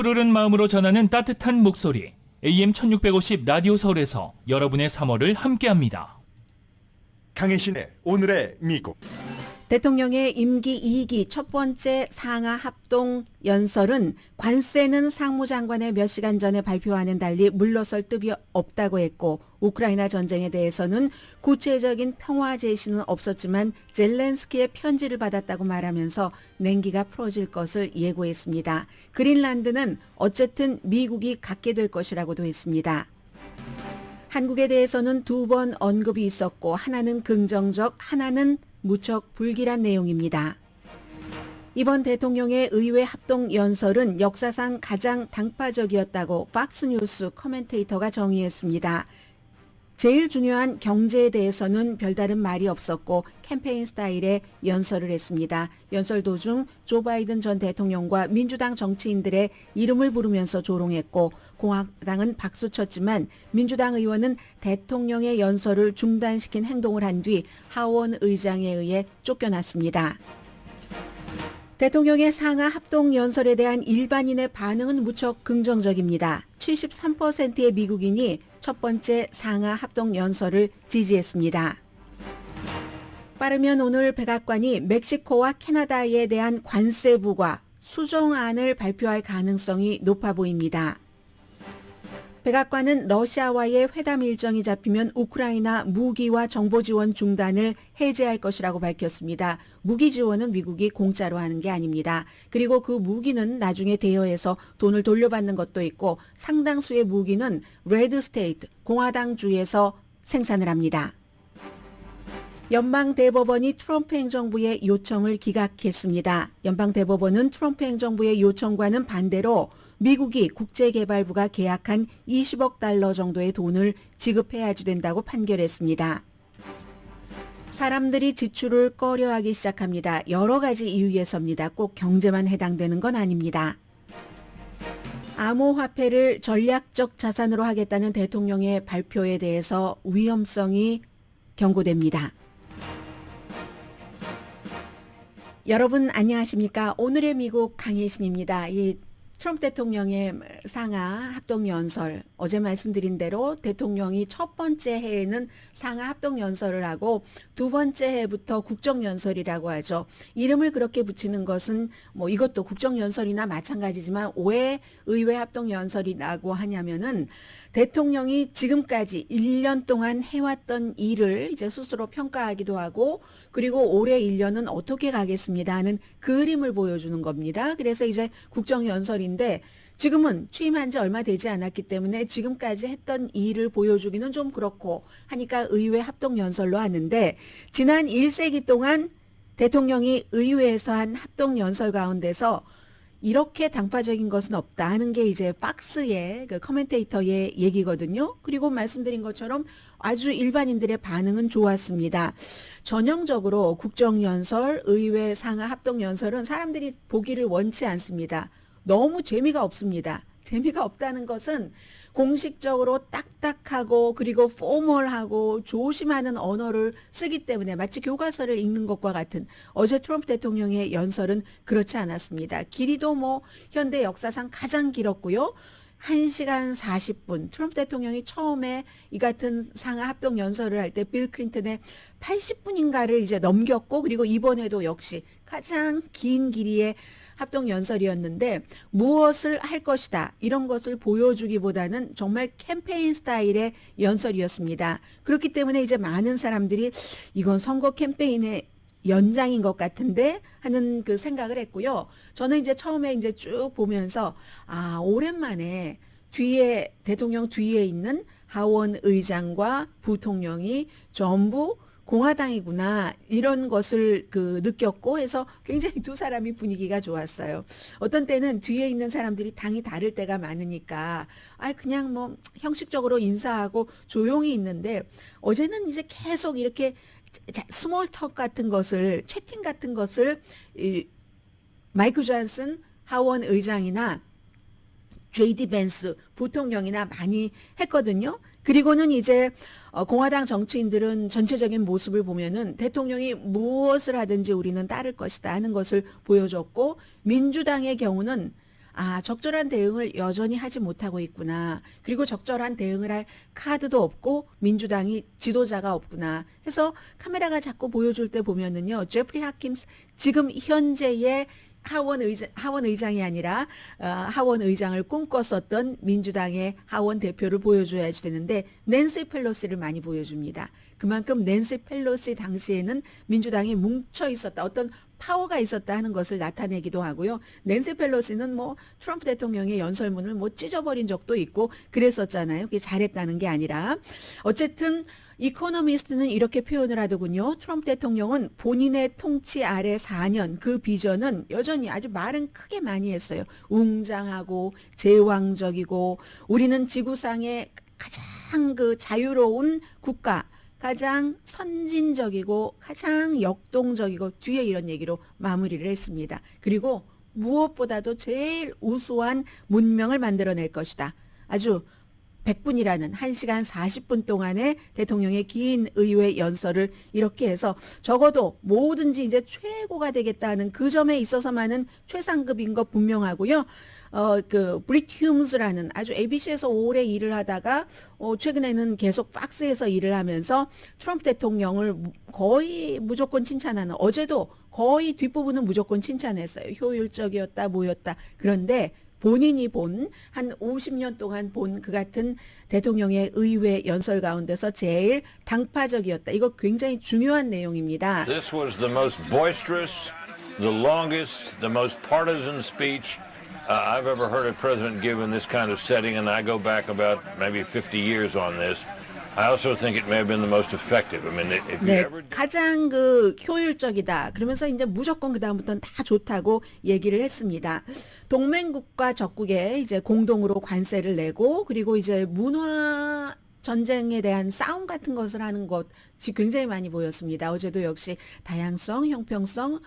푸르른 마음으로 전하는 따뜻한 목소리 AM 1650 라디오 서울에서 여러분의 3월을 함께합니다. 강혜신의 오늘의 미국. 대통령의 임기 2기 첫 번째 상하 합동 연설은 관세는 상무장관의 몇 시간 전에 발표와는 달리 물러설 뜻이 없다고 했고, 우크라이나 전쟁에 대해서는 구체적인 평화 제시는 없었지만 젤렌스키의 편지를 받았다고 말하면서 냉기가 풀어질 것을 예고했습니다. 그린란드는 어쨌든 미국이 갖게 될 것이라고도 했습니다. 한국에 대해서는 두 번 언급이 있었고, 하나는 긍정적, 하나는 무척 불길한 내용입니다. 이번 대통령의 의회 합동 연설은 역사상 가장 당파적이었다고 팍스뉴스 커멘테이터가 정의했습니다. 제일 중요한 경제에 대해서는 별다른 말이 없었고 캠페인 스타일의 연설을 했습니다. 연설 도중 조 바이든 전 대통령과 민주당 정치인들의 이름을 부르면서 조롱했고, 공화당은 박수쳤지만 민주당 의원은 대통령의 연설을 중단시킨 행동을 한 뒤 하원 의장에 의해 쫓겨났습니다. 대통령의 상하 합동 연설에 대한 일반인의 반응은 무척 긍정적입니다. 73%의 미국인이 첫 번째 상하 합동 연설을 지지했습니다. 빠르면 오늘 백악관이 멕시코와 캐나다에 대한 관세 부과 수정안을 발표할 가능성이 높아 보입니다. 백악관은 러시아와의 회담 일정이 잡히면 우크라이나 무기와 정보 지원 중단을 해제할 것이라고 밝혔습니다. 무기 지원은 미국이 공짜로 하는 게 아닙니다. 그리고 그 무기는 나중에 대여해서 돈을 돌려받는 것도 있고, 상당수의 무기는 레드 스테이트, 공화당주에서 생산을 합니다. 연방대법원이 트럼프 행정부의 요청을 기각했습니다. 연방대법원은 트럼프 행정부의 요청과는 반대로 미국이 국제개발부가 계약한 20억 달러 정도의 돈을 지급해야지 된다고 판결했습니다. 사람들이 지출을 꺼려하기 시작합니다. 여러 가지 이유에서입니다. 꼭 경제만 해당되는 건 아닙니다. 암호화폐를 전략적 자산으로 하겠다는 대통령의 발표에 대해서 위험성이 경고됩니다. 여러분 안녕하십니까? 오늘의 미국 강혜신입니다. 이 트럼프 대통령의 상하 합동연설, 어제 말씀드린 대로 대통령이 첫 번째 해에는 상하 합동연설을 하고 두 번째 해부터 국정연설이라고 하죠. 이름을 그렇게 붙이는 것은 이것도 국정연설이나 마찬가지지만 왜 의회 합동연설이라고 하냐면은 대통령이 지금까지 1년 동안 해왔던 일을 이제 스스로 평가하기도 하고, 그리고 올해 1년은 어떻게 가겠습니다 하는 그림을 보여주는 겁니다. 그래서 이제 국정연설인데 지금은 취임한 지 얼마 되지 않았기 때문에 지금까지 했던 일을 보여주기는 좀 그렇고 하니까 의회 합동연설로 하는데, 지난 1세기 동안 대통령이 의회에서 한 합동연설 가운데서 이렇게 당파적인 것은 없다 하는 게 이제 팍스의 그 커멘테이터의 얘기거든요. 그리고 말씀드린 것처럼 아주 일반인들의 반응은 좋았습니다. 전형적으로 국정연설, 의회 상하 합동연설은 사람들이 보기를 원치 않습니다. 너무 재미가 없습니다. 재미가 없다는 것은 공식적으로 딱딱하고 그리고 포멀하고 조심하는 언어를 쓰기 때문에 마치 교과서를 읽는 것과 같은, 어제 트럼프 대통령의 연설은 그렇지 않았습니다. 길이도 현대 역사상 가장 길었고요. 1시간 40분. 트럼프 대통령이 처음에 이 같은 상하 합동 연설을 할 때 빌 클린턴의 80분인가를 이제 넘겼고, 그리고 이번에도 역시 가장 긴 길이의 합동 연설이었는데 무엇을 할 것이다 이런 것을 보여주기보다는 정말 캠페인 스타일의 연설이었습니다. 그렇기 때문에 이제 많은 사람들이 이건 선거 캠페인의 연장인 것 같은데 하는 그 생각을 했고요. 저는 이제 처음에 이제 쭉 보면서 오랜만에 뒤에 대통령 뒤에 있는 하원 의장과 부통령이 전부 공화당이구나 이런 것을 느꼈고 해서 굉장히 두 사람이 분위기가 좋았어요. 어떤 때는 뒤에 있는 사람들이 당이 다를 때가 많으니까 그냥 형식적으로 인사하고 조용히 있는데, 어제는 이제 계속 이렇게 스몰 턱 같은 것을, 채팅 같은 것을 마이크 존슨 하원 의장이나 JD 벤스 부통령이나 많이 했거든요. 그리고는 이제 공화당 정치인들은 전체적인 모습을 보면은 대통령이 무엇을 하든지 우리는 따를 것이다 하는 것을 보여줬고, 민주당의 경우는 적절한 대응을 여전히 하지 못하고 있구나. 그리고 적절한 대응을 할 카드도 없고 민주당이 지도자가 없구나. 해서 카메라가 자꾸 보여줄 때 보면은요. 제프리 하킴스 지금 현재의 하원 의장이 아니라 하원 의장을 꿈꿨었던 민주당의 하원 대표를 보여줘야지 되는데 낸시 펠로시를 많이 보여줍니다. 그만큼 낸시 펠로시 당시에는 민주당이 뭉쳐 있었다. 어떤 파워가 있었다 하는 것을 나타내기도 하고요. 낸시 펠로시는 뭐 트럼프 대통령의 연설문을 뭐 찢어버린 적도 있고 그랬었잖아요. 그게 잘했다는 게 아니라 어쨌든 이코노미스트는 이렇게 표현을 하더군요. 트럼프 대통령은 본인의 통치 아래 4년 그 비전은 여전히 아주 말은 크게 많이 했어요. 웅장하고 제왕적이고 우리는 지구상의 가장 그 자유로운 국가 가장 선진적이고 가장 역동적이고 뒤에 이런 얘기로 마무리를 했습니다. 그리고 무엇보다도 제일 우수한 문명을 만들어낼 것이다. 아주 100분이라는 1시간 40분 동안의 대통령의 긴 의회 연설을 이렇게 해서 적어도 뭐든지 이제 최고가 되겠다는 그 점에 있어서만은 최상급인 거 분명하고요. 브리트 휴음스라는 아주 ABC에서 오래 일을 하다가 최근에는 계속 박스에서 일을 하면서 트럼프 대통령을 거의 무조건 칭찬하는 어제도 거의 뒷부분은 무조건 칭찬했어요. 효율적이었다 뭐였다. 그런데 본인이 본 한 50년 동안 본 그 같은 대통령의 의회 연설 가운데서 제일 당파적이었다. 이거 굉장히 중요한 내용입니다. This was the most boisterous, the longest, the most partisan speech I've ever heard a president give in this kind of setting, and I go back about maybe 50 years on this. I also think it may have been the most effective. I mean, if you 네, ever 가장 효율적이다. 그러면서 이제 무조건 그 다음부터는 다 좋다고 얘기를 했습니다. 동맹국과 적국에 이제 공동으로 관세를 내고 그리고 이제 문화 전쟁에 대한 싸움 같은 것을 하는 것이 굉장히 많이 보였습니다. 어제도 역시 다양성, 형평성,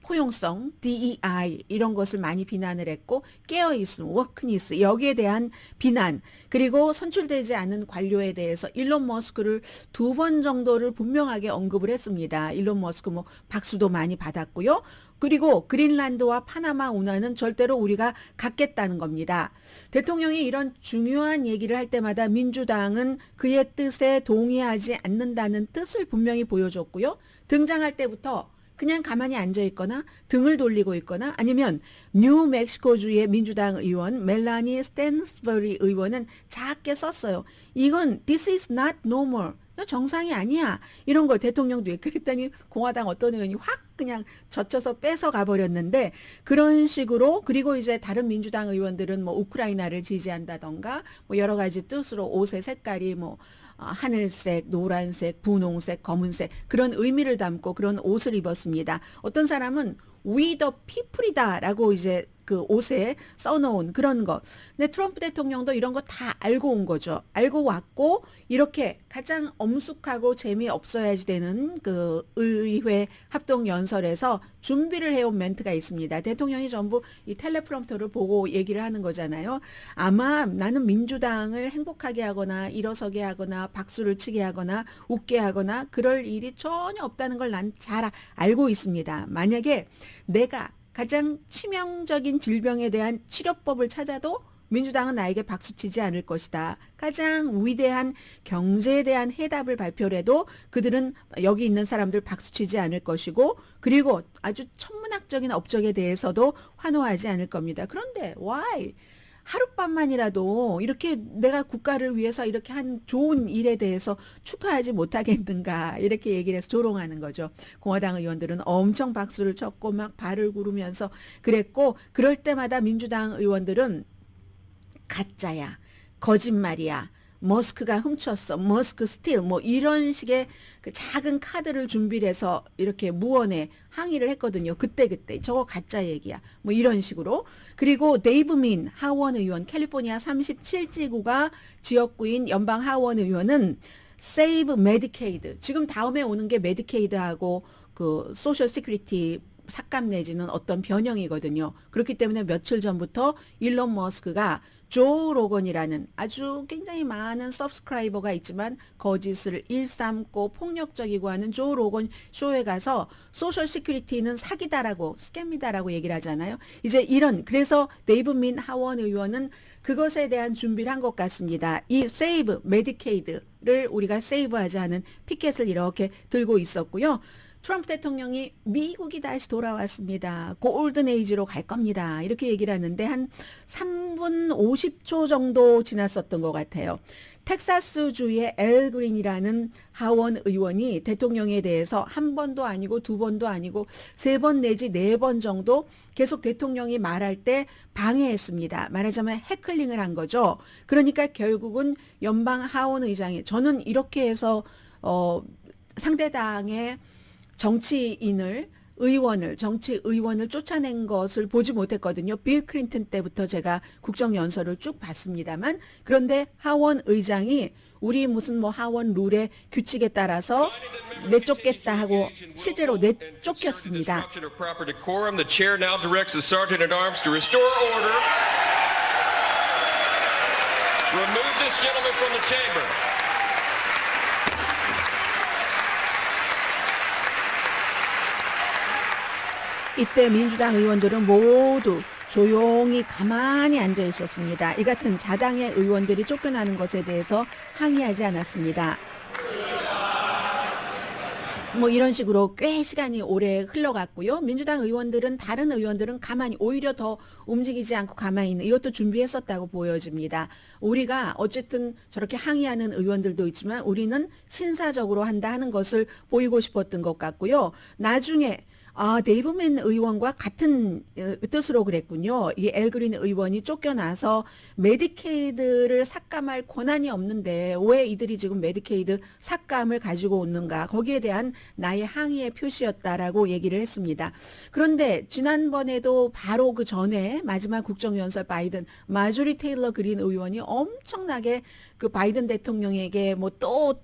포용성, DEI 이런 것을 많이 비난을 했고 깨어있음, 워크니스 여기에 대한 비난 그리고 선출되지 않은 관료에 대해서 일론 머스크를 2번 정도를 분명하게 언급을 했습니다. 일론 머스크 박수도 많이 받았고요. 그리고 그린란드와 파나마 운하는 절대로 우리가 갖겠다는 겁니다. 대통령이 이런 중요한 얘기를 할 때마다 민주당은 그의 뜻에 동의하지 않는다는 뜻을 분명히 보여줬고요. 등장할 때부터 그냥 가만히 앉아 있거나 등을 돌리고 있거나 아니면 뉴멕시코주의 민주당 의원 멜라니 스탠스버리 의원은 작게 썼어요. 이건 this is not normal. 정상이 아니야. 이런 걸 대통령도 그랬더니 공화당 어떤 의원이 확 그냥 젖혀서 뺏어 가버렸는데 그런 식으로 그리고 이제 다른 민주당 의원들은 우크라이나를 지지한다던가 여러 가지 뜻으로 옷의 색깔이 하늘색, 노란색, 분홍색, 검은색 그런 의미를 담고 그런 옷을 입었습니다. 어떤 사람은 We the people이다라고 이제 그 옷에 써놓은 그런 거. 근데 트럼프 대통령도 이런 거 다 알고 온 거죠. 알고 왔고 이렇게 가장 엄숙하고 재미없어야지 되는 그 의회 합동 연설에서 준비를 해온 멘트가 있습니다. 대통령이 전부 이 텔레프롬프터를 보고 얘기를 하는 거잖아요. 아마 나는 민주당을 행복하게 하거나 일어서게 하거나 박수를 치게 하거나 웃게 하거나 그럴 일이 전혀 없다는 걸 난 잘 알고 있습니다. 만약에 내가 가장 치명적인 질병에 대한 치료법을 찾아도 민주당은 나에게 박수치지 않을 것이다. 가장 위대한 경제에 대한 해답을 발표를 해도 그들은 여기 있는 사람들 박수치지 않을 것이고 그리고 아주 천문학적인 업적에 대해서도 환호하지 않을 겁니다. 그런데 why? 하룻밤만이라도 이렇게 내가 국가를 위해서 이렇게 한 좋은 일에 대해서 축하하지 못하겠는가 이렇게 얘기를 해서 조롱하는 거죠. 공화당 의원들은 엄청 박수를 쳤고 막 발을 구르면서 그랬고 그럴 때마다 민주당 의원들은 가짜야, 거짓말이야, 머스크가 훔쳤어, 머스크 스틸 이런 식의 그 작은 카드를 준비를 해서 이렇게 무언에 항의를 했거든요. 그때 저거 가짜 얘기야 이런 식으로. 그리고 데이브 민 하원 의원 캘리포니아 37지구가 지역구인 연방 하원 의원은 Save Medicaid 지금 다음에 오는 게 메디케이드하고 그 소셜 시큐리티 삭감 내지는 어떤 변형이거든요. 그렇기 때문에 며칠 전부터 일론 머스크가 조 로건이라는 아주 굉장히 많은 서브스크라이버가 있지만 거짓을 일삼고 폭력적이고 하는 조 로건 쇼에 가서 소셜 시큐리티는 사기다라고 스캠이다라고 얘기를 하잖아요. 이제 그래서 데이브 민 하원 의원은 그것에 대한 준비를 한 것 같습니다. 이 세이브 메디케이드를 우리가 세이브하지 않은 피켓을 이렇게 들고 있었고요. 트럼프 대통령이 미국이 다시 돌아왔습니다. 골든 에이지로 갈 겁니다. 이렇게 얘기를 하는데 한 3분 50초 정도 지났었던 것 같아요. 텍사스주의 엘 그린이라는 하원 의원이 대통령에 대해서 한 번도 아니고 두 번도 아니고 세 번 내지 네 번 정도 계속 대통령이 말할 때 방해했습니다. 말하자면 해클링을 한 거죠. 그러니까 결국은 연방 하원 의장이 저는 이렇게 해서 상대당의 정치 의원을 쫓아낸 것을 보지 못했거든요. 빌 클린턴 때부터 제가 국정연설을 쭉 봤습니다만 그런데 하원 의장이 우리 무슨 뭐 하원 룰의 규칙에 따라서 내쫓겠다 하고 실제로 내쫓겼습니다. The chair now directs the sergeant at arms to restore order. Remove this gentleman from the chamber. 이때 민주당 의원들은 모두 조용히 가만히 앉아 있었습니다. 이 같은 자당의 의원들이 쫓겨나는 것에 대해서 항의하지 않았습니다. 뭐 이런 식으로 꽤 시간이 오래 흘러갔고요. 민주당 의원들은 다른 의원들은 가만히 오히려 더 움직이지 않고 가만히 있는 이것도 준비했었다고 보여집니다. 우리가 어쨌든 저렇게 항의하는 의원들도 있지만 우리는 신사적으로 한다 하는 것을 보이고 싶었던 것 같고요. 나중에 데이브맨 의원과 같은 뜻으로 그랬군요. 이 엘 그린 의원이 쫓겨나서 메디케이드를 삭감할 권한이 없는데 왜 이들이 지금 메디케이드 삭감을 가지고 오는가. 거기에 대한 나의 항의의 표시였다라고 얘기를 했습니다. 그런데 지난번에도 바로 그 전에 마지막 국정연설 바이든 마조리 테일러 그린 의원이 엄청나게 그 바이든 대통령에게 뭐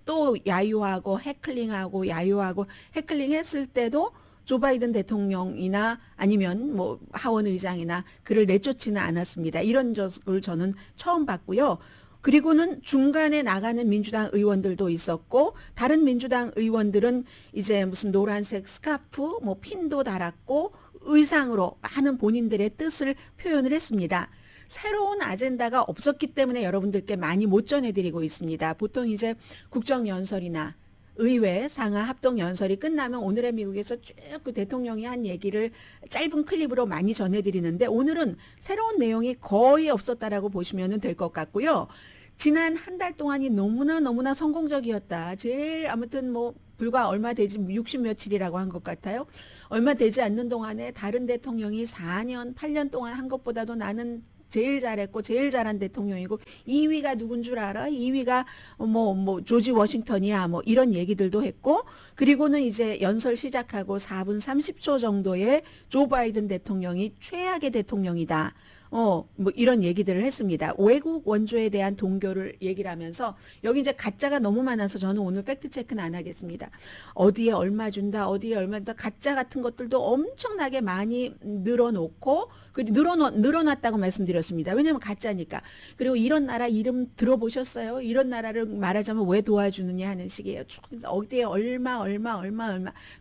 또 야유하고 해클링하고 야유하고 해클링했을 때도 조 바이든 대통령이나 아니면 뭐 하원 의장이나 그를 내쫓지는 않았습니다. 이런 적을 저는 처음 봤고요. 그리고는 중간에 나가는 민주당 의원들도 있었고 다른 민주당 의원들은 이제 무슨 노란색 스카프 뭐 핀도 달았고 의상으로 많은 본인들의 뜻을 표현을 했습니다. 새로운 아젠다가 없었기 때문에 여러분들께 많이 못 전해드리고 있습니다. 보통 이제 국정연설이나 의회 상하 합동 연설이 끝나면 오늘의 미국에서 쭉 그 대통령이 한 얘기를 짧은 클립으로 많이 전해드리는데 오늘은 새로운 내용이 거의 없었다라고 보시면 될 것 같고요. 지난 한 달 동안이 너무나 성공적이었다. 제일 아무튼 뭐 불과 얼마 되지 60 며칠이라고 한 것 같아요. 얼마 되지 않는 동안에 다른 대통령이 4년 8년 동안 한 것보다도 나는 제일 잘했고 제일 잘한 대통령이고 2위가 누군 줄 알아? 2위가 뭐 조지 워싱턴이야 뭐 이런 얘기들도 했고 그리고는 이제 연설 시작하고 4분 30초 정도에 조 바이든 대통령이 최악의 대통령이다. 뭐 이런 얘기들을 했습니다. 외국 원조에 대한 동교를 얘기를 하면서 여기 이제 가짜가 너무 많아서 저는 오늘 팩트 체크는 안 하겠습니다. 어디에 얼마 준다, 어디에 얼마 준다, 가짜 같은 것들도 엄청나게 많이 늘어놓고 늘어났다고 말씀드렸습니다. 왜냐하면 가짜니까. 그리고 이런 나라 이름 들어보셨어요? 이런 나라를 말하자면 왜 도와주느냐 하는 식이에요. 어디에 얼마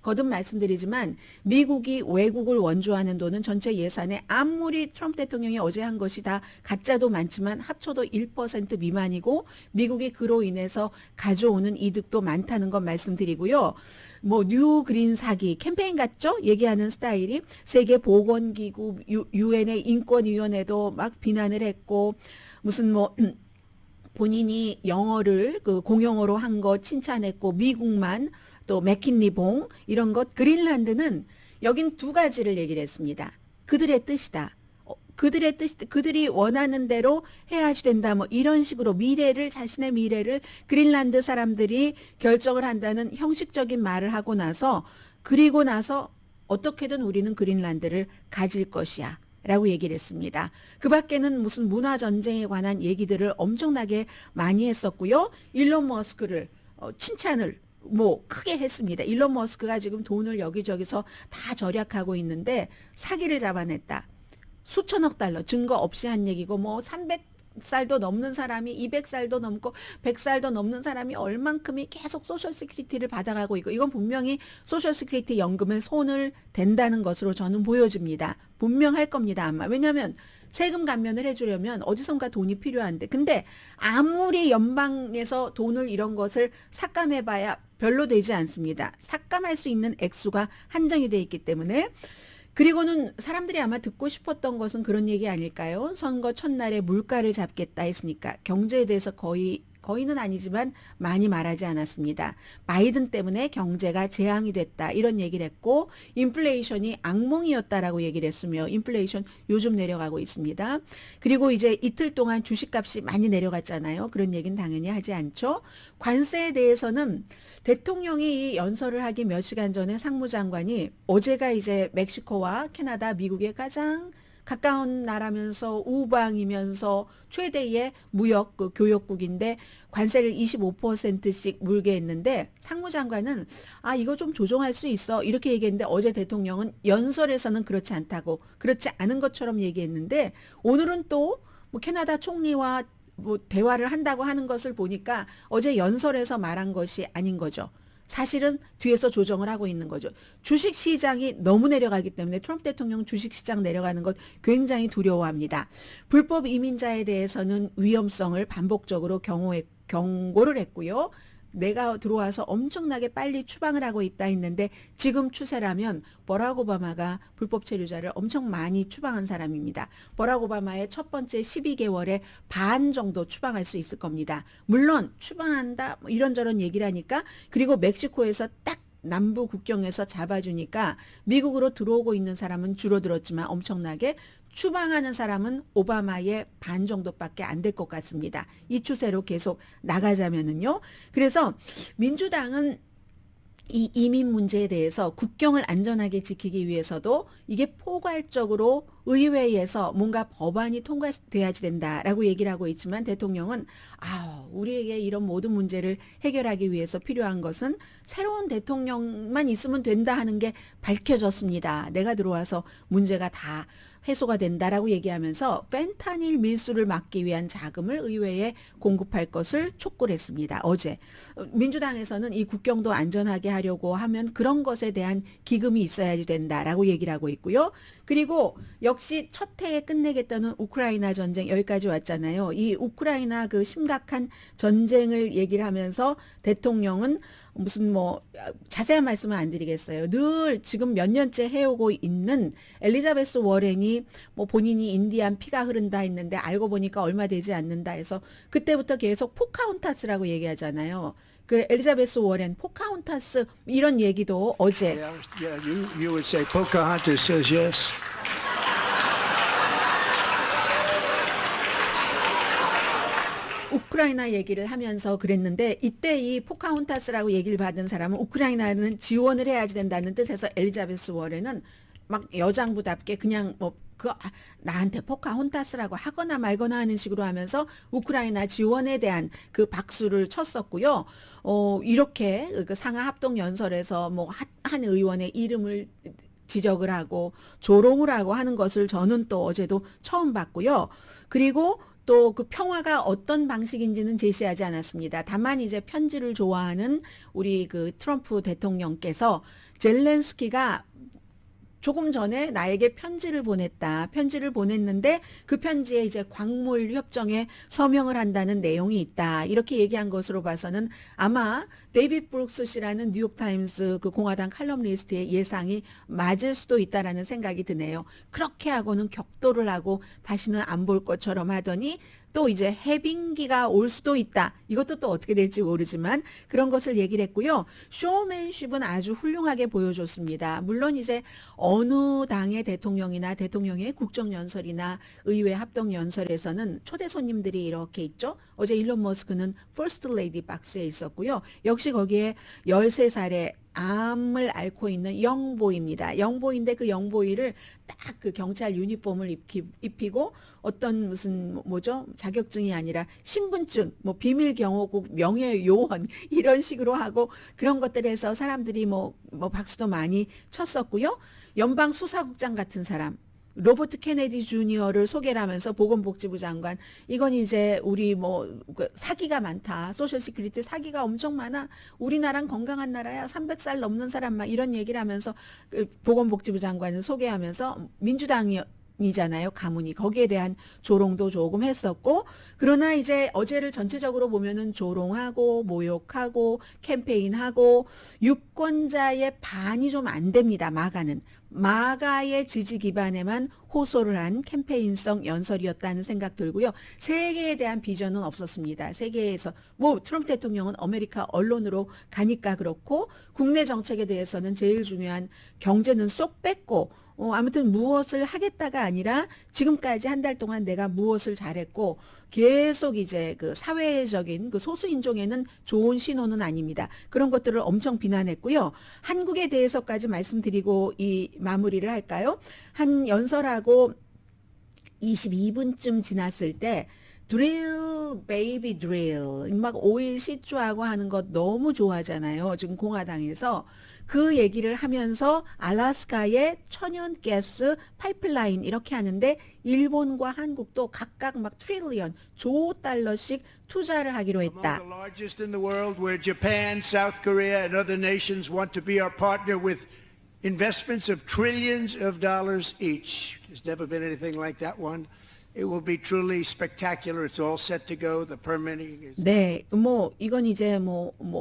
거듭 말씀드리지만 미국이 외국을 원조하는 돈은 전체 예산에 아무리 트럼프 대통령이 어제 한 것이 다 가짜도 많지만 합쳐도 1% 미만이고 미국이 그로 인해서 가져오는 이득도 많다는 것 말씀드리고요. 뭐 뉴 그린 사기 캠페인 같죠? 얘기하는 스타일이 세계보건기구 유엔의 인권위원회도 막 비난을 했고 무슨 뭐 본인이 영어를 그 공용어로 한 거 칭찬했고 미국만 또 맥킨리 봉 이런 것 그린란드는 여긴 두 가지를 얘기를 했습니다. 그들의 뜻이다. 그들의 뜻, 그들이 원하는 대로 해야지 된다. 뭐 이런 식으로 자신의 미래를 그린란드 사람들이 결정을 한다는 형식적인 말을 하고 나서 그리고 나서 어떻게든 우리는 그린란드를 가질 것이야. 라고 얘기를 했습니다. 그 밖에는 무슨 문화 전쟁에 관한 얘기들을 엄청나게 많이 했었고요. 일론 머스크를 칭찬을 뭐 크게 했습니다. 일론 머스크가 지금 돈을 여기저기서 다 절약하고 있는데 사기를 잡아냈다. 수천억 달러 증거 없이 한 얘기고 뭐 300살도 넘는 사람이 200살도 넘고 100살도 넘는 사람이 얼만큼이 계속 소셜 시큐리티를 받아가고 있고 이건 분명히 소셜 시큐리티 연금에 손을 댄다는 것으로 저는 보여집니다. 분명할 겁니다. 아마. 왜냐하면 세금 감면을 해주려면 어디선가 돈이 필요한데 근데 아무리 연방에서 돈을 이런 것을 삭감해봐야 별로 되지 않습니다. 삭감할 수 있는 액수가 한정이 돼 있기 때문에 그리고는 사람들이 아마 듣고 싶었던 것은 그런 얘기 아닐까요? 선거 첫날에 물가를 잡겠다 했으니까 경제에 대해서 거의는 아니지만 많이 말하지 않았습니다. 바이든 때문에 경제가 재앙이 됐다 이런 얘기를 했고 인플레이션이 악몽이었다라고 얘기를 했으며 인플레이션 요즘 내려가고 있습니다. 그리고 이제 이틀 동안 주식값이 많이 내려갔잖아요. 그런 얘기는 당연히 하지 않죠. 관세에 대해서는 대통령이 이 연설을 하기 몇 시간 전에 상무장관이 어제가 이제 멕시코와 캐나다, 미국의 가장 가까운 나라면서 우방이면서 최대의 무역 교역국인데 관세를 25%씩 물게 했는데 상무장관은 이거 좀 조정할 수 있어 이렇게 얘기했는데 어제 대통령은 연설에서는 그렇지 않다고 그렇지 않은 것처럼 얘기했는데 오늘은 또 뭐 캐나다 총리와 뭐 대화를 한다고 하는 것을 보니까 어제 연설에서 말한 것이 아닌 거죠. 사실은 뒤에서 조정을 하고 있는 거죠. 주식시장이 너무 내려가기 때문에 트럼프 대통령 주식시장 내려가는 것 굉장히 두려워합니다. 불법 이민자에 대해서는 위험성을 반복적으로 경고를 했고요. 내가 들어와서 엄청나게 빨리 추방을 하고 있다 했는데 지금 추세라면 버락 오바마가 불법 체류자를 엄청 많이 추방한 사람입니다. 버락 오바마의 첫 번째 12개월에 반 정도 추방할 수 있을 겁니다. 물론 추방한다 뭐 이런저런 얘기를 하니까 그리고 멕시코에서 딱 남부 국경에서 잡아주니까 미국으로 들어오고 있는 사람은 줄어들었지만 엄청나게 추방하는 사람은 오바마의 반 정도밖에 안 될 것 같습니다. 이 추세로 계속 나가자면은요. 그래서 민주당은 이 이민 문제에 대해서 국경을 안전하게 지키기 위해서도 이게 포괄적으로 의회에서 뭔가 법안이 통과돼야지 된다라고 얘기를 하고 있지만 대통령은 우리에게 이런 모든 문제를 해결하기 위해서 필요한 것은 새로운 대통령만 있으면 된다 하는 게 밝혀졌습니다. 내가 들어와서 문제가 다 해소가 된다라고 얘기하면서 펜타닐 밀수를 막기 위한 자금을 의회에 공급할 것을 촉구를 했습니다. 어제 민주당에서는 이 국경도 안전하게 하려고 하면 그런 것에 대한 기금이 있어야지 된다라고 얘기를 하고 있고요. 그리고 역시 첫 해에 끝내겠다는 우크라이나 전쟁 여기까지 왔잖아요. 이 우크라이나 그 심각한 전쟁을 얘기를 하면서 대통령은 무슨 뭐 자세한 말씀은 안 드리겠어요. 늘 지금 몇 년째 해오고 있는 엘리자베스 워렌이 뭐 본인이 인디안 피가 흐른다 했는데 알고 보니까 얼마 되지 않는다 해서 그때부터 계속 포카혼타스라고 얘기하잖아요. 그 엘리자베스 워렌 포카혼타스 이런 얘기도 어제 You would say Pocahontas says yes. 우크라이나 얘기를 하면서 그랬는데 이때 이 포카혼타스라고 얘기를 받은 사람은 우크라이나는 지원을 해야지 된다는 뜻에서 엘리자베스 워렌은 막 여장부답게 그냥 뭐 나한테 포카혼타스라고 하거나 말거나 하는 식으로 하면서 우크라이나 지원에 대한 그 박수를 쳤었고요. 이렇게 그 상하 합동 연설에서 뭐 한 의원의 이름을 지적을 하고 조롱을 하고 하는 것을 저는 또 어제도 처음 봤고요. 그리고 또 그 평화가 어떤 방식인지는 제시하지 않았습니다. 다만 이제 편지를 좋아하는 우리 그 트럼프 대통령께서 젤렌스키가 조금 전에 나에게 편지를 보냈다. 편지를 보냈는데 그 편지에 이제 광물 협정에 서명을 한다는 내용이 있다. 이렇게 얘기한 것으로 봐서는 아마 데이빗 브룩스 씨라는 뉴욕타임스 그 공화당 칼럼니스트의 예상이 맞을 수도 있다라는 생각이 드네요. 그렇게 하고는 격돌을 하고 다시는 안 볼 것처럼 하더니 또 이제 해빙기가 올 수도 있다. 이것도 또 어떻게 될지 모르지만 그런 것을 얘기를 했고요. 쇼맨십은 아주 훌륭하게 보여줬습니다. 물론 이제 어느 당의 대통령이나 대통령의 국정연설이나 의회 합동연설에서는 초대 손님들이 이렇게 있죠. 어제 일론 머스크는 퍼스트 레이디 박스에 있었고요. 역시 거기에 13살의 암을 앓고 있는 영보입니다. 영보인데 그 영보이를 딱 그 경찰 유니폼을 입히고 어떤 무슨 뭐죠? 자격증이 아니라 신분증, 뭐 비밀 경호국 명예 요원 이런 식으로 하고 그런 것들에서 사람들이 뭐 박수도 많이 쳤었고요. 연방 수사국장 같은 사람 로버트 케네디 주니어를 소개를 하면서 보건복지부 장관 이건 이제 우리 사기가 많다. 소셜 시큐리티 사기가 엄청 많아. 우리나라는 건강한 나라야. 300살 넘는 사람 막 이런 얘기를 하면서 그 보건복지부 장관을 소개하면서 민주당이잖아요. 가문이 거기에 대한 조롱도 조금 했었고 그러나 이제 어제를 전체적으로 보면은 조롱하고 모욕하고 캠페인하고 유권자의 반이 좀 안 됩니다. 마가의 지지 기반에만 호소를 한 캠페인성 연설이었다는 생각 들고요. 세계에 대한 비전은 없었습니다. 세계에서 트럼프 대통령은 아메리카 언론으로 가니까 그렇고 국내 정책에 대해서는 제일 중요한 경제는 쏙 뺐고 아무튼 무엇을 하겠다가 아니라 지금까지 한 달 동안 내가 무엇을 잘했고 계속 이제 그 사회적인 그 소수인종에는 좋은 신호는 아닙니다. 그런 것들을 엄청 비난했고요. 한국에 대해서까지 말씀드리고 이 마무리를 할까요? 한 연설하고 22분쯤 지났을 때 드릴 베이비 드릴 막 오일 시추하고 하는 것 너무 좋아하잖아요. 지금 공화당에서 그 얘기를 하면서 알래스카의 천연 가스 파이프라인 이렇게 하는데 일본과 한국도 각각 막 트릴리언 조 달러씩 투자를 하기로 했다. Among the largest in the world, where Japan, South Korea, and other nations want to be our partner with investments of trillions of dollars each. There's never been anything like that one. It will be truly spectacular. It's all set to go. The permitting is. 네, 이건 이제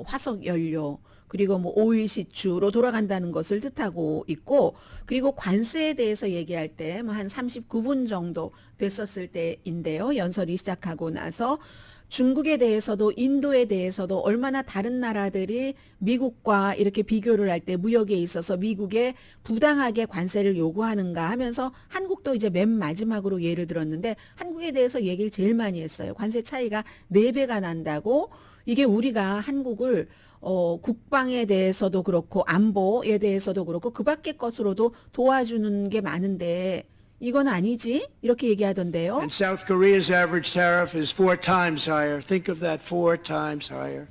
화석 연료 그리고 오일 시추로 돌아간다는 것을 뜻하고 있고 그리고 관세에 대해서 얘기할 때 한 39분 정도 됐었을 때인데요. 연설이 시작하고 나서 중국에 대해서도 인도에 대해서도 얼마나 다른 나라들이 미국과 이렇게 비교를 할 때 무역에 있어서 미국에 부당하게 관세를 요구하는가 하면서 한국도 이제 맨 마지막으로 예를 들었는데 한국에 대해서 얘기를 제일 많이 했어요. 관세 차이가 4배가 난다고 이게 우리가 한국을 국방에 대해서도 그렇고 안보에 대해서도 그렇고 그 밖의 것으로도 도와주는 게 많은데 이건 아니지? 이렇게 얘기하던데요. And South Korea's average tariff is 4 times higher. Think of that, 4 times higher.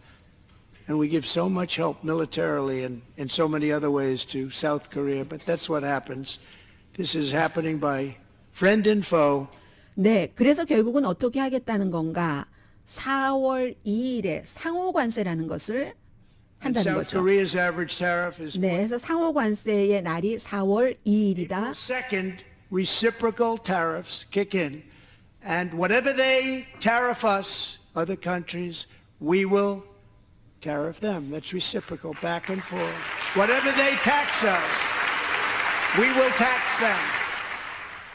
And we give so much help militarily and in so many other ways to South Korea. But that's what happens. This is happening by friend and foe. 네, 그래서 결국은 어떻게 하겠다는 건가? 4월 2일에 상호 관세라는 것을 And 한다는 South 거죠. Korea's average tariff is 네, 그래서 상호 관세의 날이 4월 2일이다. second, reciprocal tariffs kick in. And whatever they tariff us, other countries, we will tariff them. That's reciprocal, back and forth. Whatever they tax us, we will tax them.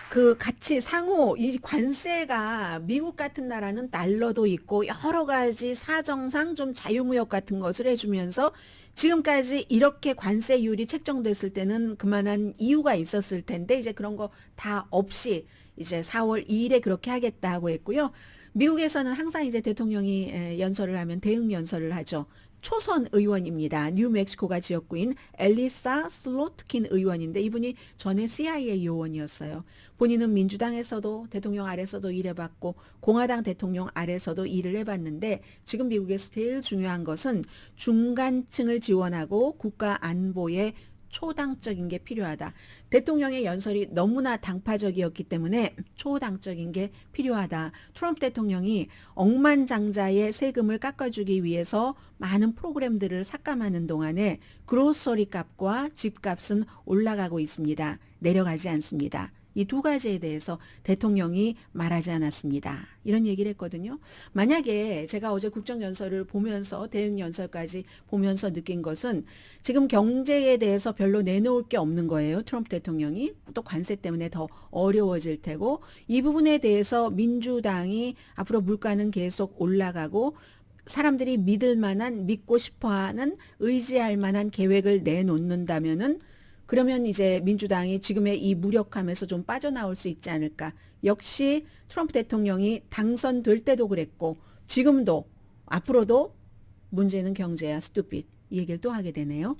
그 같이 상호 이 관세가 미국 같은 나라는 달러도 있고 여러 가지 사정상 좀 자유무역 같은 것을 해주면서 지금까지 이렇게 관세율이 책정됐을 때는 그만한 이유가 있었을 텐데 이제 그런 거 다 없이 이제 4월 2일에 그렇게 하겠다고 했고요. 미국에서는 항상 이제 대통령이 연설을 하면 대응 연설을 하죠. 초선 의원입니다. 뉴멕시코가 지역구인 엘리사 슬로트킨 의원인데 이분이 전에 CIA 요원이었어요. 본인은 민주당에서도 대통령 아래서도 일해봤고 공화당 대통령 아래서도 일을 해봤는데 지금 미국에서 제일 중요한 것은 중간층을 지원하고 국가 안보에 초당적인 게 필요하다. 대통령의 연설이 너무나 당파적이었기 때문에 초당적인 게 필요하다. 트럼프 대통령이 억만장자의 세금을 깎아주기 위해서 많은 프로그램들을 삭감하는 동안에 그로서리 값과 집값은 올라가고 있습니다. 내려가지 않습니다. 이 두 가지에 대해서 대통령이 말하지 않았습니다. 이런 얘기를 했거든요. 만약에 제가 어제 국정연설을 보면서 대응연설까지 보면서 느낀 것은 지금 경제에 대해서 별로 내놓을 게 없는 거예요. 트럼프 대통령이 또 관세 때문에 더 어려워질 테고 이 부분에 대해서 민주당이 앞으로 물가는 계속 올라가고 사람들이 믿을 만한 믿고 싶어하는 의지할 만한 계획을 내놓는다면은 그러면 이제 민주당이 지금의 이 무력함에서 좀 빠져나올 수 있지 않을까. 역시 트럼프 대통령이 당선될 때도 그랬고 지금도 앞으로도 문제는 경제야 스투핏 이 얘기를 또 하게 되네요.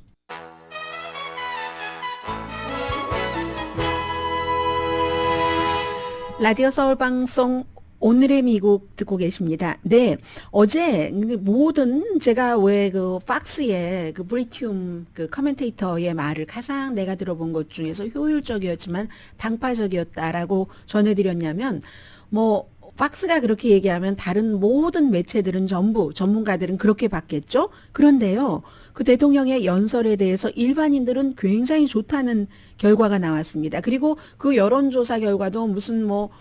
라디오 서울 방송 오늘의 미국 듣고 계십니다. 네, 어제 모든 제가 왜 그 팍스의 그 브리튬 그 커멘테이터의 말을 가장 내가 들어본 것 중에서 효율적이었지만 당파적이었다라고 전해드렸냐면 뭐 팍스가 그렇게 얘기하면 다른 모든 매체들은 전부 전문가들은 그렇게 봤겠죠. 그런데요, 그 대통령의 연설에 대해서 일반인들은 굉장히 좋다는 결과가 나왔습니다. 그리고 그 여론조사 결과도 무슨 뭐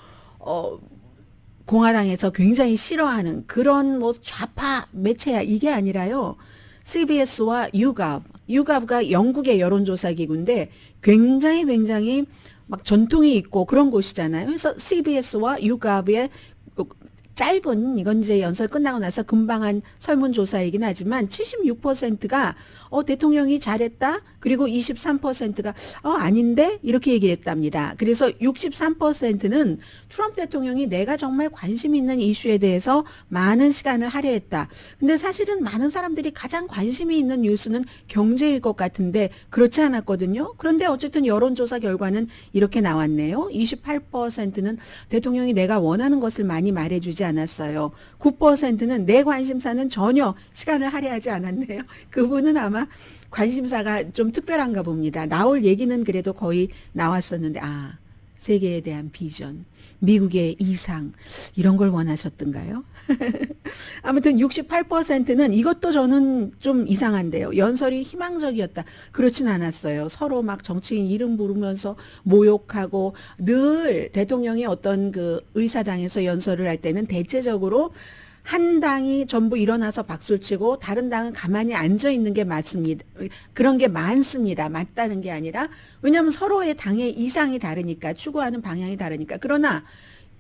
공화당에서 굉장히 싫어하는 그런 뭐 좌파 매체야 이게 아니라요. CBS와 YouGov가 영국의 여론조사 기구인데 굉장히 막 전통이 있고 그런 곳이잖아요. 그래서 CBS와 YouGov의 짧은 이건 이제 연설 끝나고 나서 금방 한 설문조사이긴 하지만 76%가 대통령이 잘했다. 그리고 23%가 아닌데 이렇게 얘기를 했답니다. 그래서 63%는 트럼프 대통령이 내가 정말 관심 있는 이슈에 대해서 많은 시간을 할애했다. 근데 사실은 많은 사람들이 가장 관심이 있는 뉴스는 경제일 것 같은데 그렇지 않았거든요. 그런데 어쨌든 여론조사 결과는 이렇게 나왔네요. 28%는 대통령이 내가 원하는 것을 많이 말해주지 않았어요. 9%는 내 관심사는 전혀 시간을 할애하지 않았네요. 그분은 아마 관심사가 좀 특별한가 봅니다. 나올 얘기는 그래도 거의 나왔었는데 세계에 대한 비전, 미국의 이상 이런 걸 원하셨던가요? 아무튼 68%는 이것도 저는 좀 이상한데요. 연설이 희망적이었다. 그렇진 않았어요. 서로 막 정치인 이름 부르면서 모욕하고 늘 대통령이 어떤 그 의사당에서 연설을 할 때는 대체적으로 한 당이 전부 일어나서 박수를 치고 다른 당은 가만히 앉아 있는 게 맞습니다. 그런 게 많습니다. 맞다는 게 아니라 왜냐하면 서로의 당의 이상이 다르니까 추구하는 방향이 다르니까. 그러나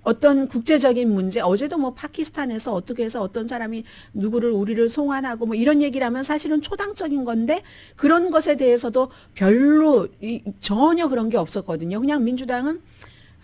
어떤 국제적인 문제 어제도 뭐 파키스탄에서 어떻게 해서 어떤 사람이 누구를 우리를 송환하고 뭐 이런 얘기를 하면 사실은 초당적인 건데 그런 것에 대해서도 별로 전혀 그런 게 없었거든요. 그냥 민주당은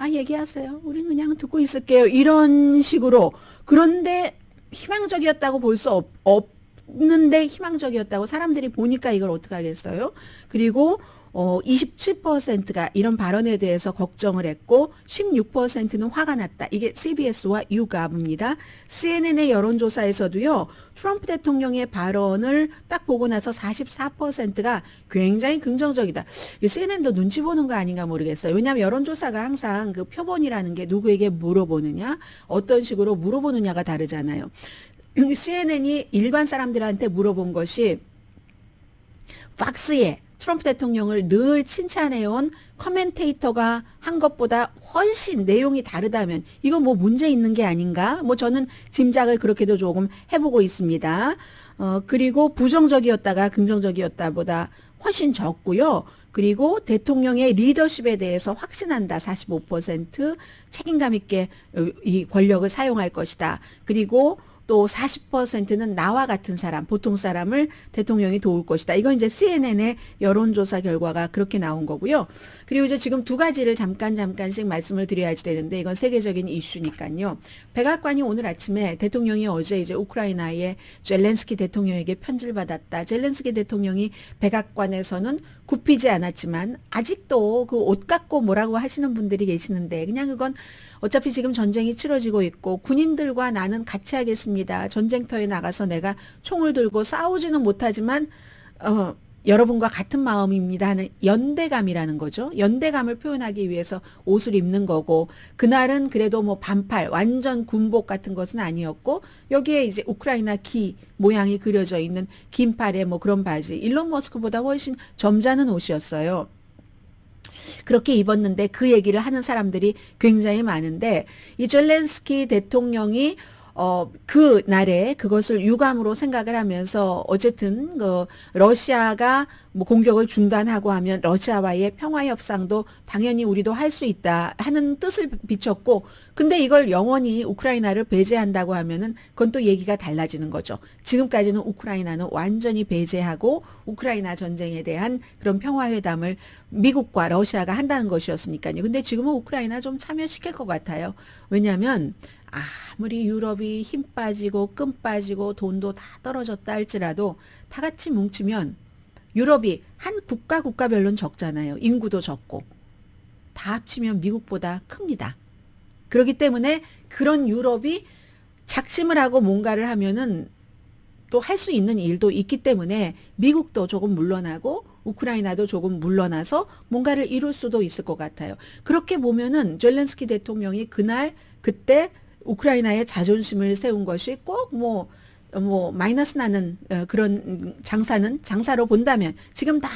얘기하세요. 우린 그냥 듣고 있을게요. 이런 식으로. 그런데 희망적이었다고 볼 수 없는데 희망적이었다고 사람들이 보니까 이걸 어떻게 하겠어요? 그리고 27%가 이런 발언에 대해서 걱정을 했고 16%는 화가 났다. 이게 CBS와 YouGov입니다. CNN의 여론조사에서도요. 트럼프 대통령의 발언을 딱 보고 나서 44%가 굉장히 긍정적이다. CNN도 눈치 보는 거 아닌가 모르겠어요. 왜냐하면 여론조사가 항상 그 표본이라는 게 누구에게 물어보느냐, 어떤 식으로 물어보느냐가 다르잖아요. CNN이 일반 사람들한테 물어본 것이 팍스에 트럼프 대통령을 늘 칭찬해온 커멘테이터가 한 것보다 훨씬 내용이 다르다면 이거 뭐 문제 있는 게 아닌가? 뭐 저는 짐작을 그렇게도 조금 해보고 있습니다. 그리고 부정적이었다가 긍정적이었다보다 훨씬 적고요. 그리고 대통령의 리더십에 대해서 확신한다. 45% 책임감 있게 이 권력을 사용할 것이다. 그리고 또 40%는 나와 같은 사람, 보통 사람을 대통령이 도울 것이다. 이건 이제 CNN의 여론조사 결과가 그렇게 나온 거고요. 그리고 이제 지금 두 가지를 잠깐씩 말씀을 드려야지 되는데 이건 세계적인 이슈니까요. 백악관이 오늘 아침에 대통령이 어제 이제 우크라이나의 젤렌스키 대통령에게 편지를 받았다. 젤렌스키 대통령이 백악관에서는 굽히지 않았지만 아직도 그 옷 갖고 뭐라고 하시는 분들이 계시는데 그냥 그건 어차피 지금 전쟁이 치러지고 있고 군인들과 나는 같이 하겠습니다. 전쟁터에 나가서 내가 총을 들고 싸우지는 못하지만 여러분과 같은 마음입니다 하는 연대감이라는 거죠. 연대감을 표현하기 위해서 옷을 입는 거고 그날은 그래도 뭐 반팔 완전 군복 같은 것은 아니었고 여기에 이제 우크라이나 기 모양이 그려져 있는 긴팔에 뭐 그런 바지 일론 머스크보다 훨씬 점잖은 옷이었어요. 그렇게 입었는데 그 얘기를 하는 사람들이 굉장히 많은데 이 젤렌스키 대통령이 그 날에 그것을 유감으로 생각을 하면서 어쨌든 그 러시아가 뭐 공격을 중단하고 하면 러시아와의 평화 협상도 당연히 우리도 할 수 있다 하는 뜻을 비췄고 근데 이걸 영원히 우크라이나를 배제한다고 하면은 그건 또 얘기가 달라지는 거죠. 지금까지는 우크라이나는 완전히 배제하고 우크라이나 전쟁에 대한 그런 평화회담을 미국과 러시아가 한다는 것이었으니까요. 근데 지금은 우크라이나 좀 참여시킬 것 같아요. 왜냐하면 아무리 유럽이 힘 빠지고 끈 빠지고 돈도 다 떨어졌다 할지라도 다 같이 뭉치면 유럽이 한 국가별로는 적잖아요. 인구도 적고 다 합치면 미국보다 큽니다. 그렇기 때문에 그런 유럽이 작심을 하고 뭔가를 하면은 또 할 수 있는 일도 있기 때문에 미국도 조금 물러나고 우크라이나도 조금 물러나서 뭔가를 이룰 수도 있을 것 같아요. 그렇게 보면은 젤렌스키 대통령이 그때 우크라이나의 자존심을 세운 것이 꼭 마이너스 나는 그런 장사로 본다면 지금 다